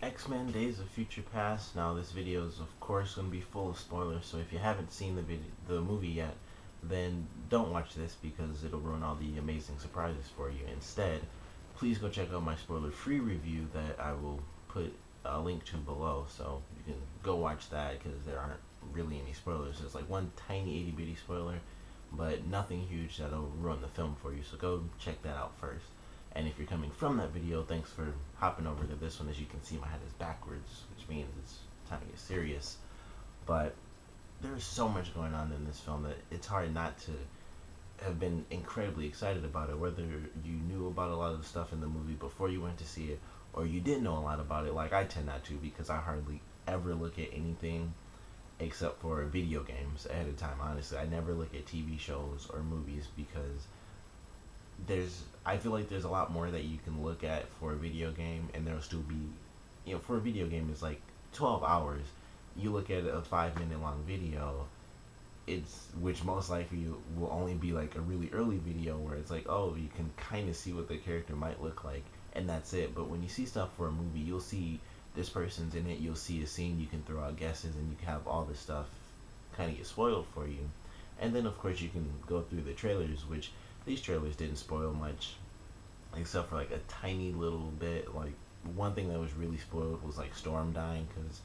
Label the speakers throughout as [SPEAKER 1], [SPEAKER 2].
[SPEAKER 1] X-Men Days of Future Past. Now this video is of course going to be full of spoilers, so if you haven't seen the movie yet, then don't watch this because it'll ruin all the amazing surprises for you. Instead, please go check out my spoiler-free review that I will put a link to below, so you can go watch that because there aren't really any spoilers. There's like one tiny itty bitty spoiler, but nothing huge that'll ruin the film for you. So go check that out first. And if you're coming from that video, thanks for hopping over to this one. As you can see, my head is backwards, which means it's time to get serious. But there's so much going on in this film that it's hard not to have been incredibly excited about it, whether you knew about a lot of the stuff in the movie before you went to see it, or you didn't know a lot about it, like I tend not to, because I hardly ever look at anything except for video games ahead of time. Honestly, I never look at TV shows or movies because I feel like there's a lot more that you can look at for a video game, and there'll still be, for a video game it's like 12 hours. You look at a 5 minute long video, it's which most likely will only be like a really early video where it's like, oh, you can kind of see what the character might look like, and that's it. But when you see stuff for a movie, you'll see this person's in it, you'll see a scene, you can throw out guesses, and you can have all this stuff kind of get spoiled for you. And then of course you can go through the trailers, which these trailers didn't spoil much except for like a tiny little bit. Like, one thing that was really spoiled was like Storm dying, because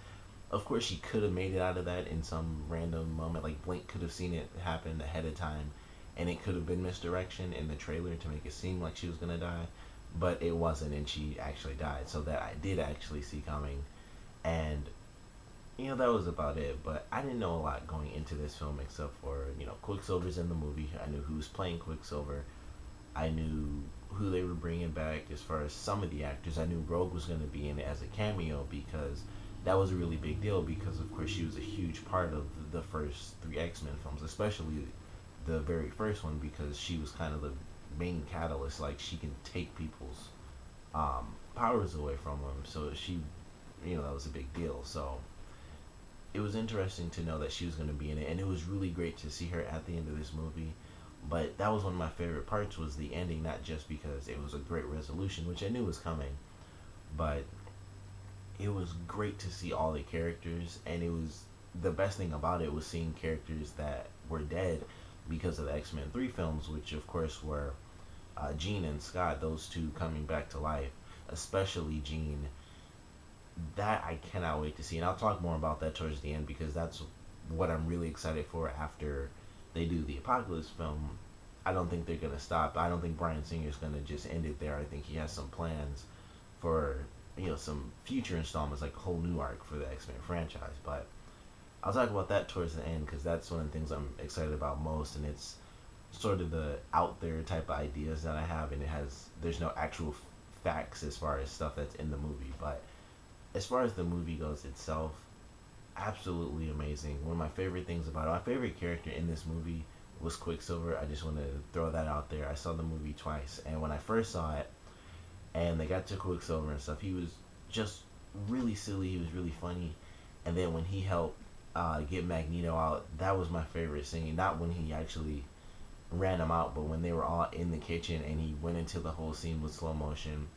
[SPEAKER 1] of course she could have made it out of that in some random moment. Like, Blink could have seen it happen ahead of time, and it could have been misdirection in the trailer to make it seem like she was gonna die, but it wasn't, and she actually died. So that I did actually see coming, and that was about it. But I didn't know a lot going into this film except for Quicksilver's in the movie. I knew who was playing Quicksilver. I knew who they were bringing back as far as some of the actors. I knew Rogue was going to be in it as a cameo because that was a really big deal, because of course she was a huge part of the first three X-Men films, especially the very first one, because she was kind of the main catalyst. Like, she can take people's powers away from them, so that was a big deal. So it was interesting to know that she was going to be in it, and it was really great to see her at the end of this movie. But that was one of my favorite parts, was the ending, not just because it was a great resolution, which I knew was coming, but it was great to see all the characters. And it was the best thing about it was seeing characters that were dead because of the X-Men 3 films, which of course were Jean and Scott, those two coming back to life, especially Jean. That I cannot wait to see, and I'll talk more about that towards the end, because that's what I'm really excited for after they do the Apocalypse film. I don't think they're gonna stop. I don't think Bryan Singer's gonna just end it there. I think he has some plans for some future installments, like a whole new arc for the X-Men franchise. But I'll talk about that towards the end, because that's one of the things I'm excited about most, and it's sort of the out there type of ideas that I have, and there's no actual facts as far as stuff that's in the movie. But as far as the movie goes itself, absolutely amazing. One of my favorite things about it, my favorite character in this movie was Quicksilver. I just want to throw that out there. I saw the movie twice, and when I first saw it and they got to Quicksilver and stuff, he was just really silly. He was really funny. And then when he helped get Magneto out, that was my favorite scene. Not when he actually ran him out, but when they were all in the kitchen and he went into the whole scene with slow motion.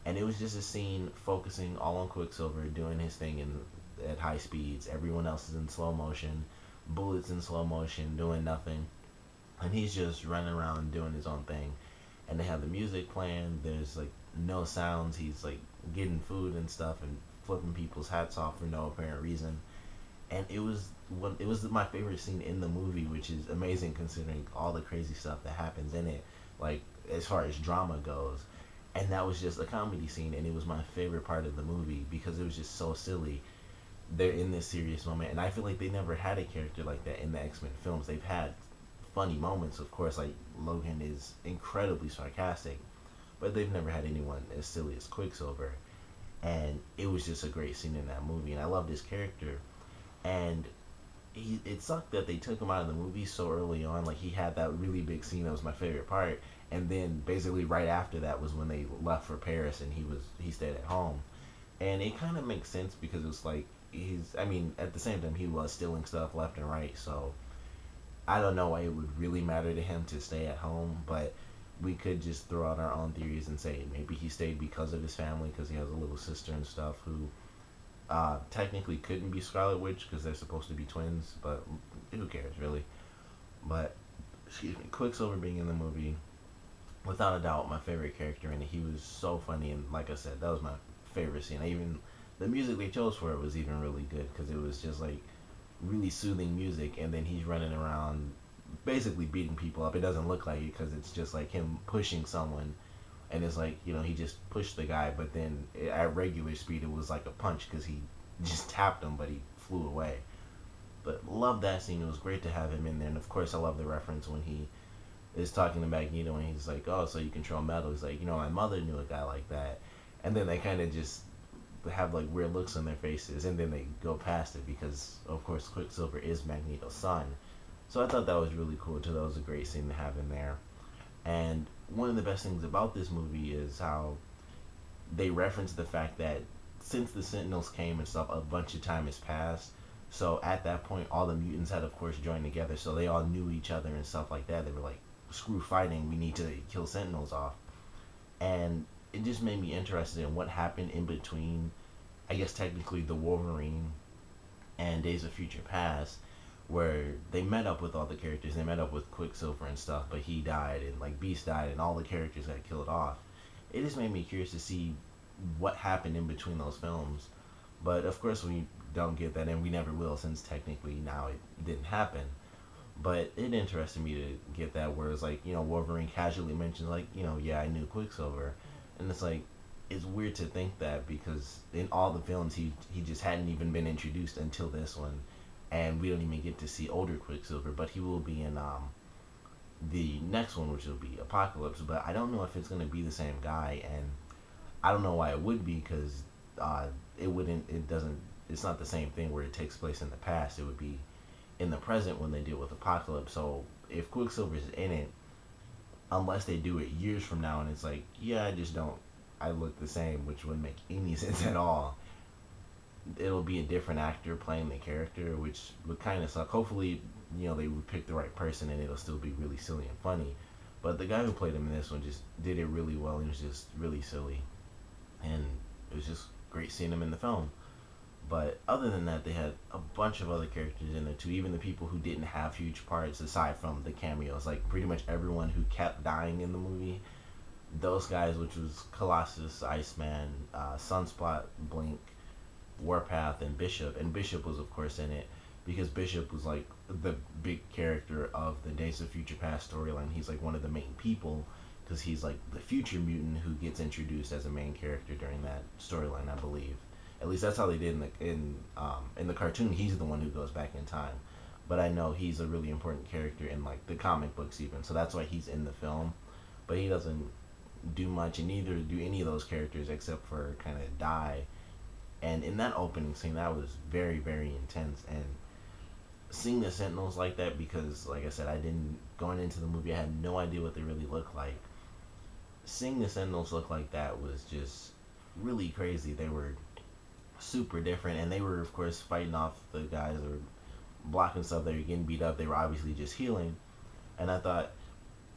[SPEAKER 1] And it was just a scene focusing all on Quicksilver doing his thing at high speeds. Everyone else is in slow motion, bullets in slow motion, doing nothing, and he's just running around doing his own thing. And they have the music playing. There's like no sounds. He's like getting food and stuff and flipping people's hats off for no apparent reason. And it was my favorite scene in the movie, which is amazing considering all the crazy stuff that happens in it, like as far as drama goes. And that was just a comedy scene, and it was my favorite part of the movie because it was just so silly. They're in this serious moment, and I feel like they never had a character like that in the X-Men films. They've had funny moments, of course, like Logan is incredibly sarcastic, but they've never had anyone as silly as Quicksilver. And it was just a great scene in that movie, and I loved his character. And it sucked that they took him out of the movie so early on. Like, he had that really big scene that was my favorite part, and then basically right after that was when they left for Paris, and he stayed at home. And it kind of makes sense because it's like at the same time he was stealing stuff left and right, so I don't know why it would really matter to him to stay at home. But we could just throw out our own theories and say maybe he stayed because of his family, because he has a little sister and stuff who technically couldn't be Scarlet Witch because they're supposed to be twins, but who cares really? But excuse me, Quicksilver being in the movie, without a doubt, my favorite character in it. He was so funny, and like I said, that was my favorite scene. I even the music they chose for it was even really good because it was just like really soothing music, and then he's running around basically beating people up. It doesn't look like it because it's just like him pushing someone, and it's like he just pushed the guy, but then at regular speed it was like a punch because he just tapped him, but he flew away. But love that scene. It was great to have him in there, and of course I love the reference when he is talking to Magneto and he's like, "Oh, so you control metal?" He's like, "My mother knew a guy like that," and then they kind of just have like weird looks on their faces, and then they go past it because of course Quicksilver is Magneto's son. So I thought that was really cool too. That was a great scene to have in there. And one of the best things about this movie is how they reference the fact that since the Sentinels came and stuff, a bunch of time has passed. So at that point, all the mutants had, of course, joined together. So they all knew each other and stuff like that. They were like, "Screw fighting, we need to kill Sentinels off." And it just made me interested in what happened in between, I guess technically the Wolverine and Days of Future Past, where they met up with all the characters. They met up with Quicksilver and stuff, but he died, and like Beast died, and all the characters got killed off. It just made me curious to see what happened in between those films. But of course, we don't get that, and we never will, since technically now it didn't happen. But it interested me to get that, where it's like, Wolverine casually mentions, like, yeah, I knew Quicksilver. And it's like, it's weird to think that because in all the films, he just hadn't even been introduced until this one. And we don't even get to see older Quicksilver, but he will be in the next one, which will be Apocalypse. But I don't know if it's going to be the same guy, and I don't know why it would be because it's not the same thing where it takes place in the past. It would be in the present when they deal with Apocalypse. So if Quicksilver's in it, unless they do it years from now and it's like, yeah, I look the same, which wouldn't make any sense at all. It'll be a different actor playing the character, which would kind of suck. Hopefully, they would pick the right person and it'll still be really silly and funny. But the guy who played him in this one just did it really well. He was just really silly. And it was just great seeing him in the film. But other than that, they had a bunch of other characters in there too. Even the people who didn't have huge parts aside from the cameos, like pretty much everyone who kept dying in the movie. Those guys, which was Colossus, Iceman, Sunspot, Blink, Warpath, and Bishop. And Bishop was of course in it because Bishop was like the big character of the Days of Future Past storyline. He's like one of the main people because he's like the future mutant who gets introduced as a main character during that storyline, I believe. At least that's how they did in the cartoon. He's the one who goes back in time, but I know he's a really important character in like the comic books even. So that's why he's in the film, but he doesn't do much, and neither do any of those characters except for kind of die. And in that opening scene, that was very very intense. And seeing the Sentinels like that, because like I said, I didn't going into the movie, I had no idea what they really looked like. Seeing the Sentinels look like that was just really crazy. They were super different, and they were of course fighting off the guys that were blocking stuff. They were getting beat up. They were obviously just healing, and I thought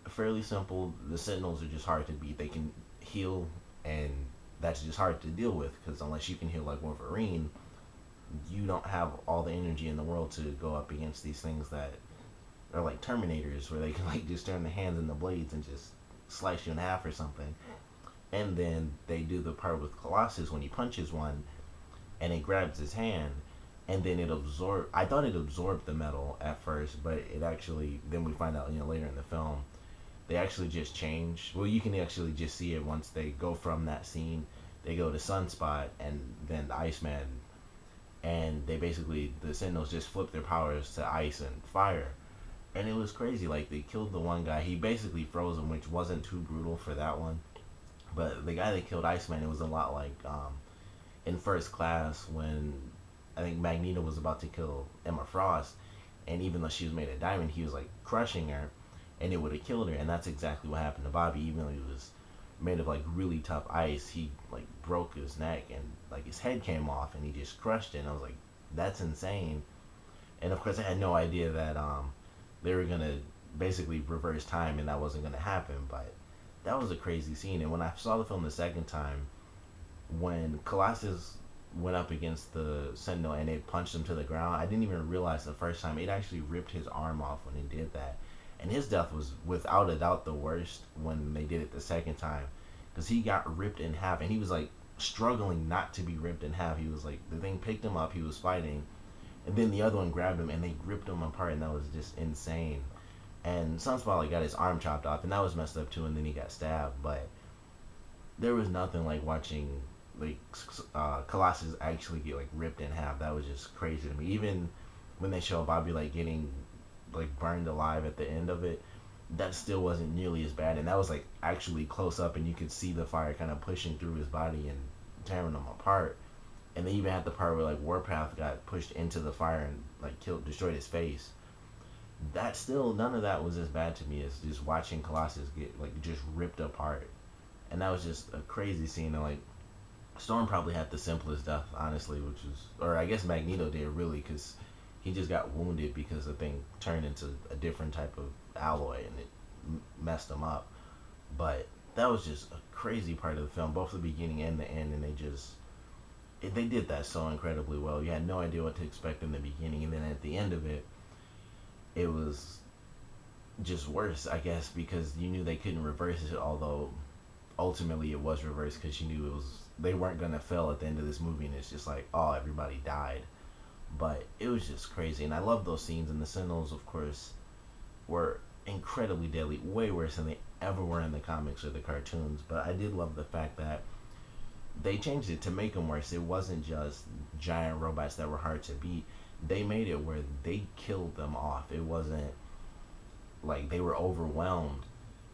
[SPEAKER 1] fairly simple. The Sentinels are just hard to beat. They can heal, and that's just hard to deal with because unless you can heal like Wolverine, you don't have all the energy in the world to go up against these things that are like Terminators, where they can like just turn the hands and the blades and just slice you in half or something. And then they do the part with Colossus when he punches one and it grabs his hand, and then I thought it absorbed the metal at first, but it actually, then we find out later in the film, they actually just change. Well, you can actually just see it once they go from that scene. They go to Sunspot and then the Iceman, and they basically, the Sentinels just flip their powers to ice and fire. And it was crazy. Like, they killed the one guy. He basically froze him, which wasn't too brutal for that one. But the guy that killed Iceman, it was a lot like in First Class when I think Magneto was about to kill Emma Frost, and even though she was made of diamond, he was like crushing her, and it would have killed her. And that's exactly what happened to Bobby. Even though he was made of like really tough ice, he like broke his neck and like his head came off, and he just crushed it. And I was like, that's insane. And of course, I had no idea that they were gonna basically reverse time, and that wasn't gonna happen. But that was a crazy scene. And when I saw the film the second time, when Colossus went up against the Sentinel and it punched him to the ground. I didn't even realize the first time it actually ripped his arm off when it did that, and his death was without a doubt the worst when they did it the second time, because he got ripped in half and he was like struggling not to be ripped in half. He was like the thing picked him up, he was fighting, and then the other one grabbed him and they ripped him apart, and that was just insane. And Sunspot like got his arm chopped off, and that was messed up too. And then he got stabbed, but there was nothing like watching like Colossus actually get like ripped in half. That was just crazy to me. Even when they show Bobby like getting like burned alive at the end of it, that still wasn't nearly as bad, and that was like actually close up, and you could see the fire kind of pushing through his body and tearing him apart. And they even had the part where like Warpath got pushed into the fire and like killed, destroyed his face. That still, none of that was as bad to me as just watching Colossus get like just ripped apart. And that was just a crazy scene. And like Storm probably had the simplest death, honestly, which is, or I guess Magneto did really, because he just got wounded because the thing turned into a different type of alloy and it messed him up. But that was just a crazy part of the film, both the beginning and the end, and they did that so incredibly well. You had no idea what to expect in the beginning, and then at the end of it, it was just worse, I guess, because you knew they couldn't reverse it. Although ultimately it was reversed because you knew it was they weren't gonna fail at the end of this movie, and it's just like, oh, everybody died. But it was just crazy, and I love those scenes. And the Sentinels, of course, were incredibly deadly, way worse than they ever were in the comics or the cartoons. But I did love the fact that they changed it to make them worse. It wasn't just giant robots that were hard to beat. They made it where they killed them off. It wasn't like they were overwhelmed.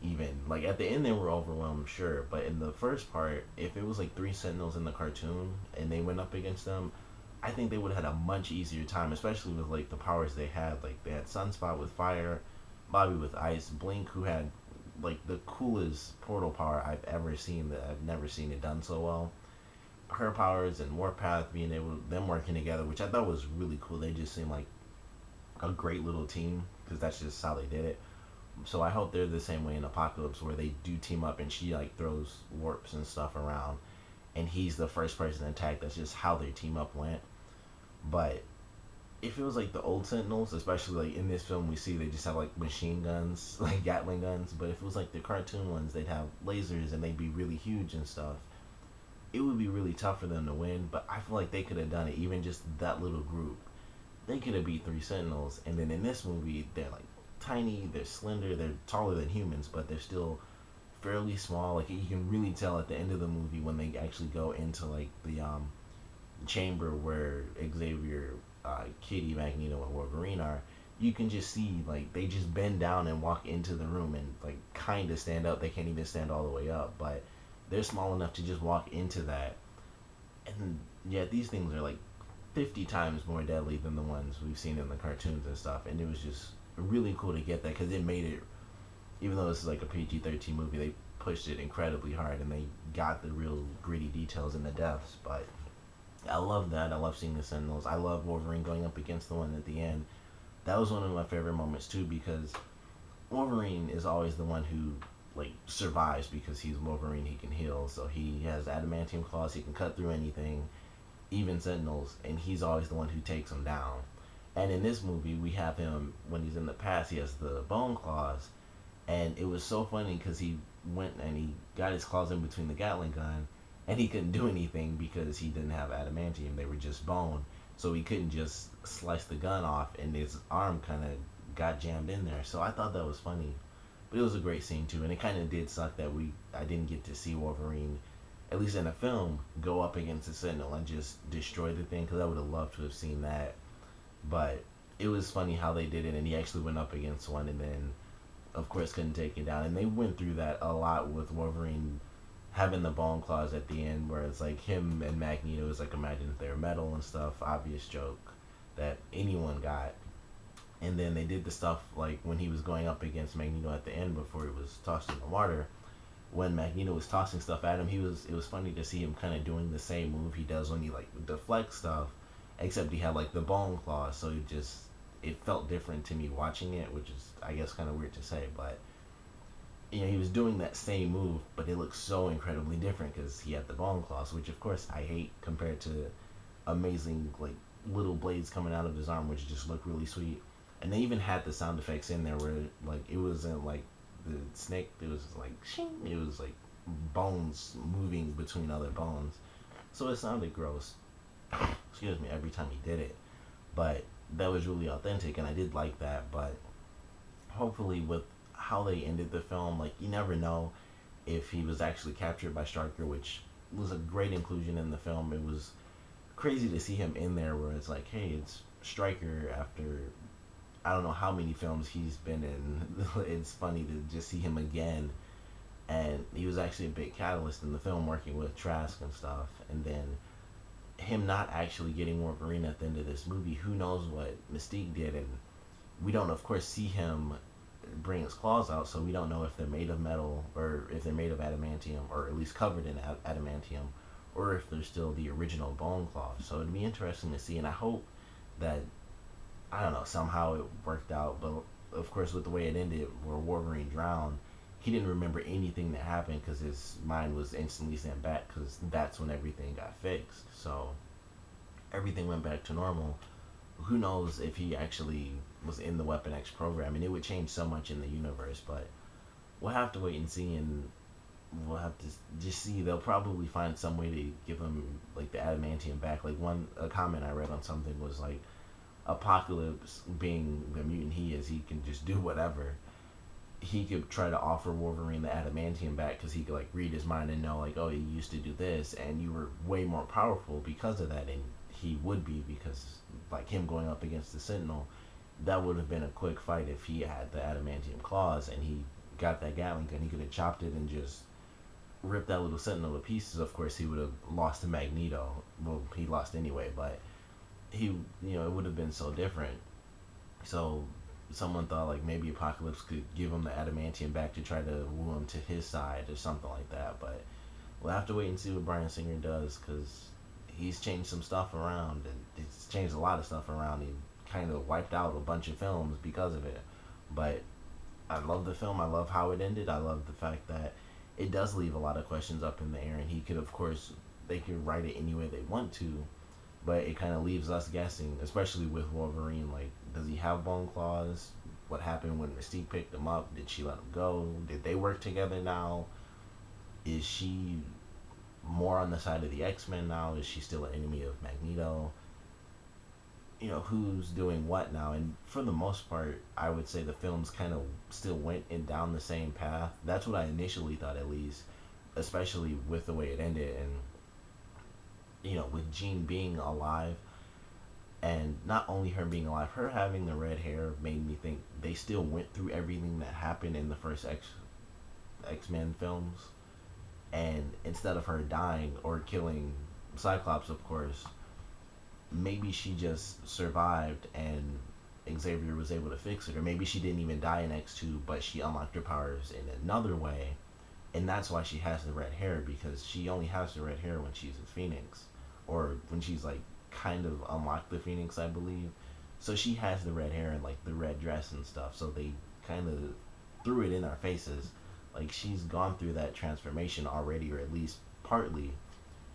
[SPEAKER 1] Even like at the end they were overwhelmed, sure, but in the first part, if it was like three Sentinels in the cartoon and they went up against them, I think they would have had a much easier time, especially with like the powers they had. Like they had Sunspot with fire, Bobby with ice, Blink, who had like the coolest portal power I've ever seen, that I've never seen it done so well. Her powers and Warpath being able, them working together, which I thought was really cool. They just seemed like a great little team because that's just how they did it. So I hope they're the same way in Apocalypse, where they do team up and she like throws warps and stuff around, and he's the first person to attack. That's just how their team up went. But if it was like the old Sentinels, especially like in this film, we see they just have like machine guns, like Gatling guns. But if it was like the cartoon ones, they'd have lasers and they'd be really huge and stuff. It would be really tough for them to win. But I feel like they could have done it, even just that little group. They could have beat three Sentinels. And then in this movie, they're like tiny, they're slender, they're taller than humans, but they're still fairly small. Like you can really tell at the end of the movie when they actually go into like the chamber where Xavier, Kitty, Magneto, and Wolverine are. You can just see like they just bend down and walk into the room and like kind of stand up. They can't even stand all the way up, but they're small enough to just walk into that. And yet these things are like 50 times more deadly than the ones we've seen in the cartoons and stuff. And it was just really cool to get that, because it made it, even though this is like a PG-13 movie, they pushed it incredibly hard and they got the real gritty details in the deaths. But I love that. I love seeing the Sentinels. I love Wolverine going up against the one at the end. That was one of my favorite moments too, because Wolverine is always the one who like survives because he's Wolverine. He can heal, so he has adamantium claws. He can cut through anything, even Sentinels, and he's always the one who takes them down. And in this movie, we have him when he's in the past. He has the bone claws, and it was so funny because he went and he got his claws in between the Gatling gun, and he couldn't do anything because he didn't have adamantium. They were just bone, so he couldn't just slice the gun off, and his arm kind of got jammed in there. So I thought that was funny, but it was a great scene too. And it kind of did suck that I didn't get to see Wolverine, at least in a film, go up against the Sentinel and just destroy the thing, because I would have loved to have seen that. But it was funny how they did it, and he actually went up against one, and then of course couldn't take it down. And they went through that a lot with Wolverine having the bone claws at the end, where it's like him and Magneto is like, imagine if they're metal and stuff. Obvious joke that anyone got. And then they did the stuff like when he was going up against Magneto at the end before he was tossed in the water. When Magneto was tossing stuff at him, it was funny to see him kind of doing the same move he does when he like deflects stuff, except he had like the bone claws, so it felt different to me watching it, which is I guess kind of weird to say, but you know, he was doing that same move, but it looked so incredibly different because he had the bone claws, which of course I hate compared to amazing like little blades coming out of his arm, which just looked really sweet. And they even had the sound effects in there where like it wasn't like the snake. It was like shing. It was like bones moving between other bones. So it sounded gross. Excuse me, every time he did it. But that was really authentic, and I did like that. But hopefully, with how they ended the film, like you never know if he was actually captured by Stryker, which was a great inclusion in the film. It was crazy to see him in there, where it's like, hey, it's Stryker after I don't know how many films he's been in. It's funny to just see him again, and he was actually a big catalyst in the film, working with Trask and stuff. And then him not actually getting Wolverine at the end of this movie, who knows what Mystique did, and we don't of course see him bring his claws out, so we don't know if they're made of metal or if they're made of adamantium, or at least covered in adamantium, or if they're still the original bone claws. So it'd be interesting to see, and I hope that I don't know somehow it worked out. But of course, with the way it ended, where Wolverine drowned, he didn't remember anything that happened because his mind was instantly sent back, because that's when everything got fixed. So everything went back to normal. Who knows if he actually was in the Weapon X program, and it would change so much in the universe. But we'll have to wait and see, and we'll have to just see. They'll probably find some way to give him like the adamantium back. Like a comment I read on something was like, Apocalypse being the mutant he is, he can just do whatever. He could try to offer Wolverine the adamantium back, because he could like read his mind and know like, oh, you used to do this and you were way more powerful because of that. And he would be, because like him going up against the Sentinel, that would have been a quick fight if he had the adamantium claws and he got that Gatling gun. He could have chopped it and just ripped that little Sentinel to pieces. Of course, he would have lost to Magneto. Well, he lost anyway, but he, it would have been so different. So someone thought like maybe Apocalypse could give him the adamantium back to try to woo him to his side or something like that. But we'll have to wait and see what Bryan Singer does, because he's changed some stuff around, and he's changed a lot of stuff around. He kind of wiped out a bunch of films because of it. But I love the film. I love how it ended. I love the fact that it does leave a lot of questions up in the air, and he could, of course, they could write it any way they want to, but it kind of leaves us guessing, especially with Wolverine. Like, does he have bone claws? What happened when Mystique picked him up? Did she let him go? Did they work together now? Is she more on the side of the X-Men now? Is she still an enemy of Magneto? Who's doing what now? And for the most part, I would say the films kind of still went down the same path. That's what I initially thought, at least, especially with the way it ended. And with Jean being alive, and not only her being alive, her having the red hair made me think they still went through everything that happened in the first X-Men films. And instead of her dying or killing Cyclops, of course, maybe she just survived and Xavier was able to fix it. Or maybe she didn't even die in X2, but she unlocked her powers in another way. And that's why she has the red hair, because she only has the red hair when she's a Phoenix. Or when she's like kind of unlocked the Phoenix, I believe. So she has the red hair and like the red dress and stuff. So they kind of threw it in our faces. Like, she's gone through that transformation already, or at least partly.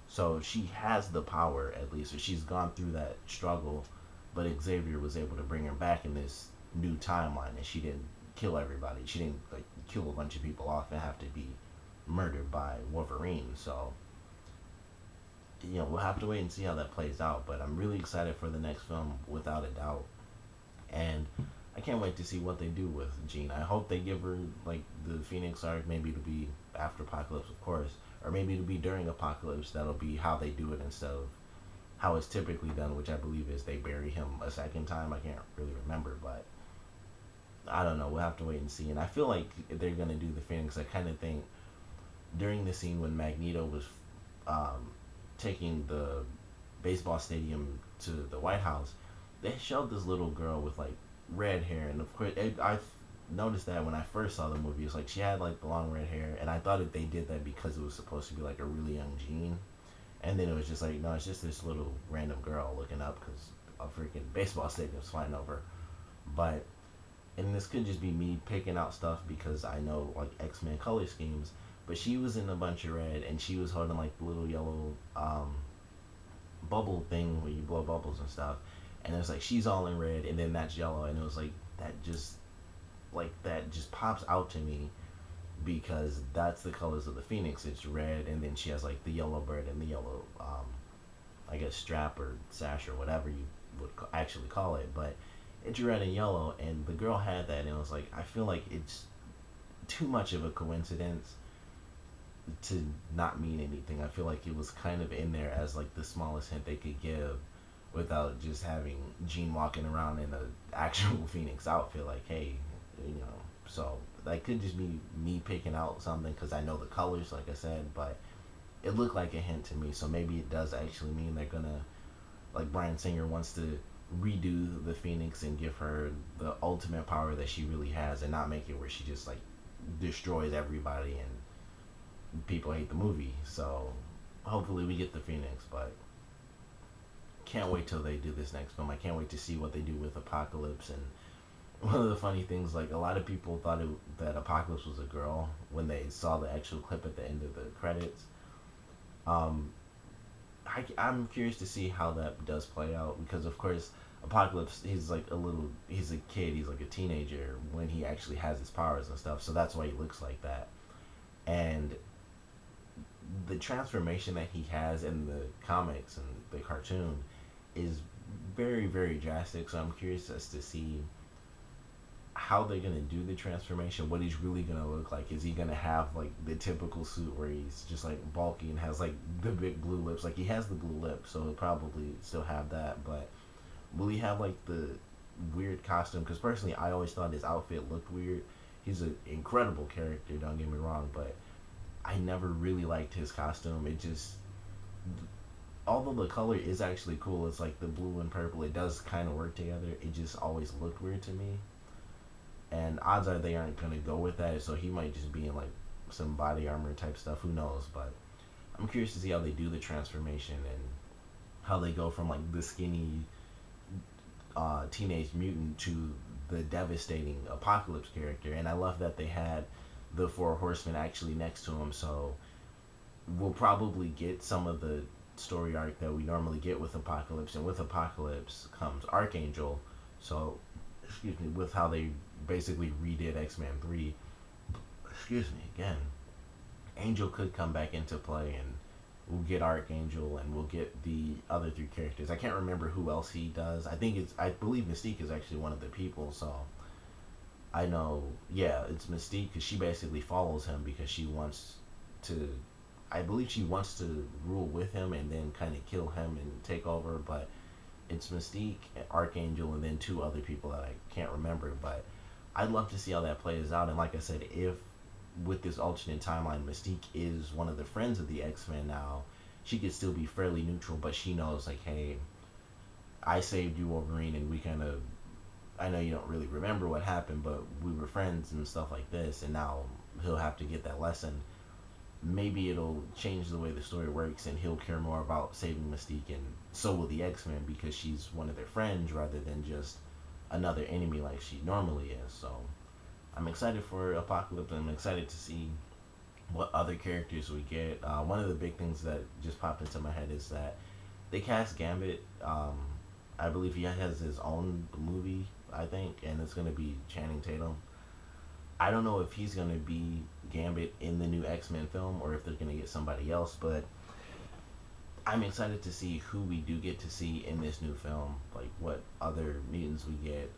[SPEAKER 1] So she has the power, at least, or she's gone through that struggle. But Xavier was able to bring her back in this new timeline, and she didn't kill everybody. She didn't like kill a bunch of people off and have to be murdered by Wolverine. So we'll have to wait and see how that plays out. But I'm really excited for the next film, without a doubt. And I can't wait to see what they do with Jean. I hope they give her like the Phoenix arc, maybe to be after Apocalypse, of course, or maybe to be during Apocalypse. That'll be how they do it instead of how it's typically done, which I believe is they bury him a second time. I can't really remember, but I don't know. We'll have to wait and see. And I feel like if they're gonna do the Phoenix, I kind of think during the scene when Magneto was taking the baseball stadium to the White House, they showed this little girl with like red hair, and of course I noticed that when I first saw the movie. It's like she had like the long red hair, and I thought that they did that because it was supposed to be like a really young Jean, and then it was just like, no, it's just this little random girl looking up because a freaking baseball stadium's flying over. But and this could just be me picking out stuff because I know like X-Men color schemes, but she was in a bunch of red, and she was holding like the little yellow bubble thing where you blow bubbles and stuff, and it's like she's all in red, and then that's yellow, and it was that just pops out to me because that's the colors of the phoenix. It's red, and then she has like the yellow bird and the yellow, I guess strap or sash or whatever you would actually call it, but it's red and yellow, and the girl had that, and it was like I feel like it's too much of a coincidence to not mean anything. I feel like it was kind of in there as like the smallest hint they could give without just having Jean walking around in a actual Phoenix outfit. Like, hey, you know. So that could just be me picking out something because I know the colors, like I said, but it looked like a hint to me. So maybe it does actually mean they're gonna, like Bryan Singer wants to redo the Phoenix and give her the ultimate power that she really has, and not make it where she just like destroys everybody and people hate the movie. So hopefully we get the Phoenix, but can't wait till they do this next film. I can't wait to see what they do with Apocalypse. And one of the funny things, like a lot of people thought that Apocalypse was a girl when they saw the actual clip at the end of the credits. Um, I'm curious to see how that does play out because, of course, Apocalypse, he's a kid, he's like a teenager when he actually has his powers and stuff, so that's why he looks like that. And the transformation that he has in the comics and the cartoon is very, very drastic, so I'm curious as to see how they're gonna do the transformation, what he's really gonna look like. Is he gonna have like the typical suit where he's just like bulky and has like the big blue lips? Like he has the blue lips, so he'll probably still have that. But will he have like the weird costume? Because personally, I always thought his outfit looked weird. He's an incredible character, don't get me wrong, but I never really liked his costume. It just, although the color is actually cool, it's like the blue and purple. It does kind of work together. It just always looked weird to me, and odds are they aren't gonna go with that. So he might just be in like some body armor type stuff. Who knows? But I'm curious to see how they do the transformation and how they go from like the skinny teenage mutant to the devastating apocalypse character. And I love that they had the four horsemen actually next to him. So we'll probably get some of the story arc that we normally get with Apocalypse, and with Apocalypse comes Archangel. So, excuse me, with how they basically redid X-Men 3, excuse me again, Angel could come back into play, and we'll get Archangel, and we'll get the other three characters. I can't remember who else he does. I believe Mystique is actually one of the people, so I know, yeah, it's Mystique because she basically follows him because she wants to, I believe she wants to rule with him and then kind of kill him and take over, but it's Mystique, Archangel, and then two other people that I can't remember, but I'd love to see how that plays out. And like I said, if with this alternate timeline, Mystique is one of the friends of the X-Men now, she could still be fairly neutral, but she knows, like, hey, I saved you, Wolverine, and we kind of, I know you don't really remember what happened, but we were friends and stuff like this, and now he'll have to get that lesson. Maybe it'll change the way the story works, and he'll care more about saving Mystique, and so will the X-Men, because she's one of their friends rather than just another enemy like she normally is. So I'm excited for Apocalypse, and I'm excited to see what other characters we get. One of the big things that just popped into my head is that they cast Gambit. I believe he has his own movie, I think, and it's going to be Channing Tatum. I don't know if he's going to be Gambit in the new X-Men film or if they're going to get somebody else, but I'm excited to see who we do get to see in this new film, like what other mutants we get.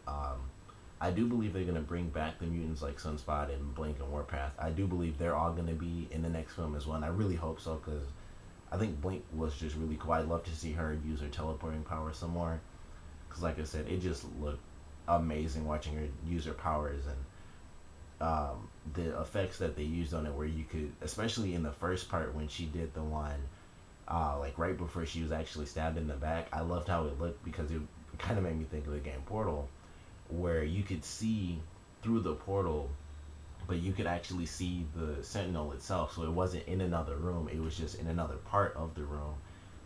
[SPEAKER 1] I do believe they're going to bring back the mutants like Sunspot and Blink and Warpath. I do believe they're all going to be in the next film as well, and I really hope so because I think Blink was just really cool. I'd love to see her use her teleporting power some more because, like I said, it just looked amazing watching her use her powers, and the effects that they used on it where you could, especially in the first part when she did the one like right before she was actually stabbed in the back, I loved how it looked because it kind of made me think of the game Portal, where you could see through the portal, but you could actually see the Sentinel itself. So it wasn't in another room; it was just in another part of the room.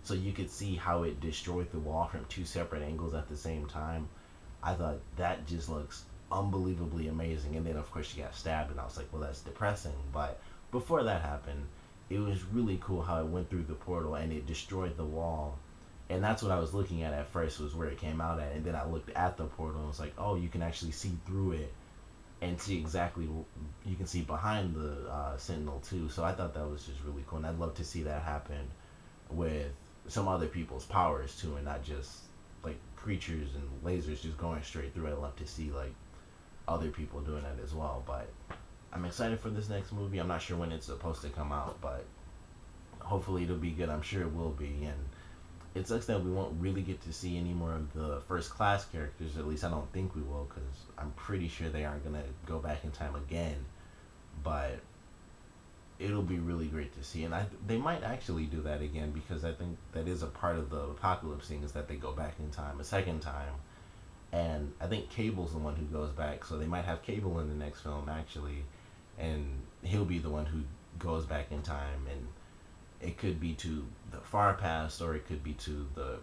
[SPEAKER 1] So you could see how it destroyed the wall from two separate angles at the same time. I thought that just looks unbelievably amazing. And then of course she got stabbed, and I was like, well, that's depressing. But before that happened, it was really cool how it went through the portal and it destroyed the wall, And that's what I was looking at first, was where it came out at, and then I looked at the portal and was like, oh, you can actually see through it and see exactly, you can see behind the Sentinel too. So I thought that was just really cool, and I'd love to see that happen with some other people's powers too, and not just like creatures and lasers just going straight through. I'd love to see like other people doing that as well. But I'm excited for this next movie. I'm not sure when it's supposed to come out, but hopefully it'll be good. I'm sure it will be. And it sucks that we won't really get to see any more of the first class characters. At least I don't think we will, because I'm pretty sure they aren't gonna go back in time again. But it'll be really great to see, and they might actually do that again, because I think that is a part of the apocalypse thing, is that they go back in time a second time. And I think Cable's the one who goes back, so they might have Cable in the next film actually, and he'll be the one who goes back in time, and it could be to the far past, or it could be to the,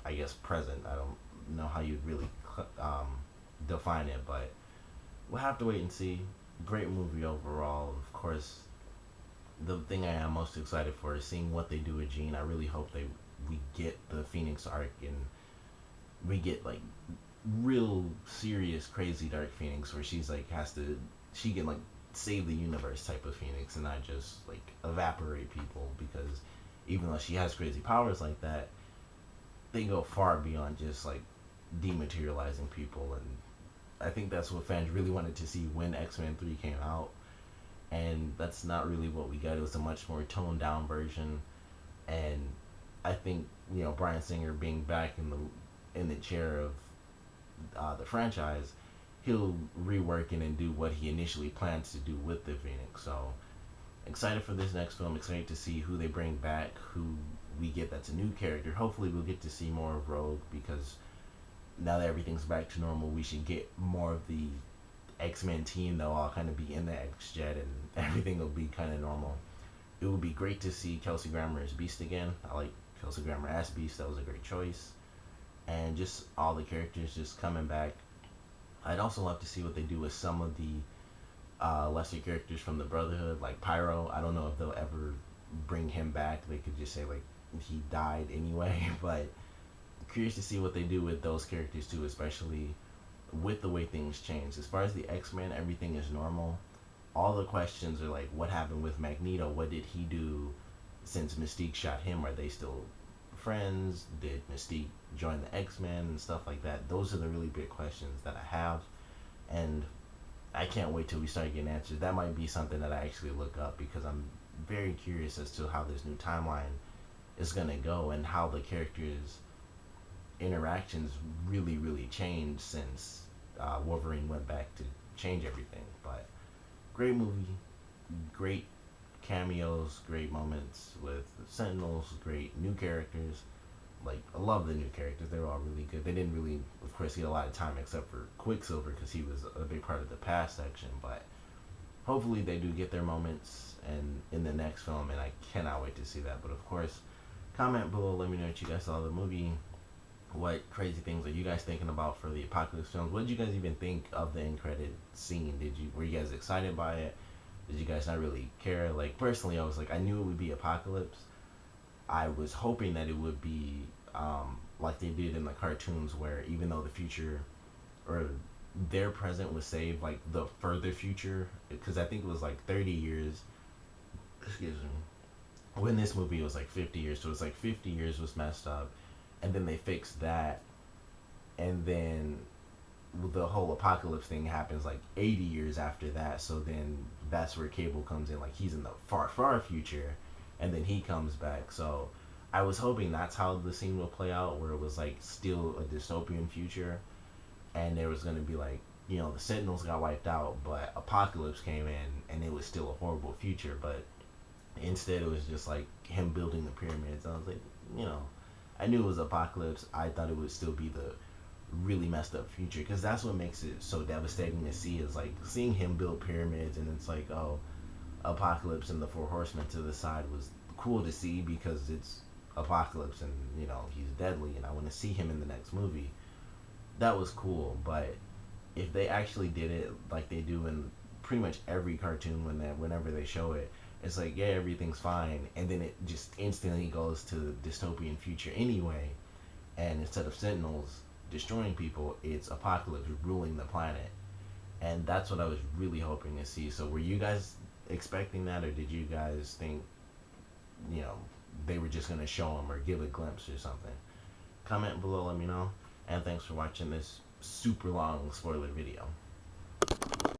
[SPEAKER 1] I guess, present. I don't know how you'd really um, define it, but we'll have to wait and see. Great movie overall. Of course, the thing I am most excited for is seeing what they do with Jean. I really hope we get the Phoenix arc, and we get like real serious crazy Dark Phoenix, where she's like she can like save the universe type of Phoenix, and not just like evaporate people, because even though she has crazy powers like that, they go far beyond just like dematerializing people. And I think that's what fans really wanted to see when X-Men 3 came out, and that's not really what we got. It was a much more toned down version. And I think, Bryan Singer being back in the chair of the franchise, he'll rework it and do what he initially plans to do with the Phoenix. So excited for this next film. Excited to see who they bring back, who we get that's a new character. Hopefully we'll get to see more of Rogue, because now that everything's back to normal, we should get more of the X-Men team. They'll all kind of be in the X-Jet, and everything will be kind of normal. It would be great to see Kelsey Grammer as Beast again. I like Kelsey Grammer as Beast. That was a great choice. And just all the characters just coming back. I'd also love to see what they do with some of the lesser characters from the Brotherhood, like Pyro. I don't know if they'll ever bring him back. They could just say like he died anyway. But curious to see what they do with those characters too, especially with the way things change. As far as the X-Men, everything is normal. All the questions are like, what happened with Magneto? What did he do since Mystique shot him? Are they still friends? Did Mystique join the X-Men and stuff like that? Those are the really big questions that I have, and I can't wait till we start getting answers. That might be something that I actually look up, because I'm very curious as to how this new timeline is gonna go, and how the characters' interactions really changed since Wolverine went back to change everything. But great movie, great cameos, great moments with Sentinels, great new characters. Like, I love the new characters. They were all really good. They didn't really, of course, get a lot of time except for Quicksilver, because he was a big part of the past section. But hopefully they do get their moments and in the next film, and I cannot wait to see that. But of course, comment below. Let me know what you guys saw of the movie. What crazy things are you guys thinking about for the Apocalypse films? What did you guys even think of the end credit scene? Were you guys excited by it? Did you guys not really care? Like, personally, I was like, I knew it would be Apocalypse. I was hoping that it would be like they did in the cartoons, where even though the future or their present was saved, like the further future, because I think it was like 30 years. Excuse me. When this movie was like 50 years, so it was like 50 years was messed up, and then they fixed that, and then the whole apocalypse thing happens like 80 years after that. So then that's where Cable comes in, like he's in the far future, and then he comes back. So I was hoping that's how the scene will play out, where it was like still a dystopian future, and there was going to be like, the Sentinels got wiped out, but Apocalypse came in and it was still a horrible future. But instead it was just like him building the pyramids. I was like, I knew it was Apocalypse. I thought it would still be the really messed up future, because that's what makes it so devastating to see, is like seeing him build pyramids, and it's like, oh, Apocalypse and the Four Horsemen to the side was cool to see, because it's Apocalypse, and he's deadly, and I want to see him in the next movie. That was cool. But if they actually did it like they do in pretty much every cartoon, whenever they show it, It's like, yeah, everything's fine, and then it just instantly goes to the dystopian future anyway. And instead of Sentinels destroying people, it's Apocalypse ruling the planet. And that's what I was really hoping to see. So were you guys expecting that, or did you guys think, you know, they were just gonna show them or give a glimpse or something? Comment below, let me know. And thanks for watching this super long spoiler video.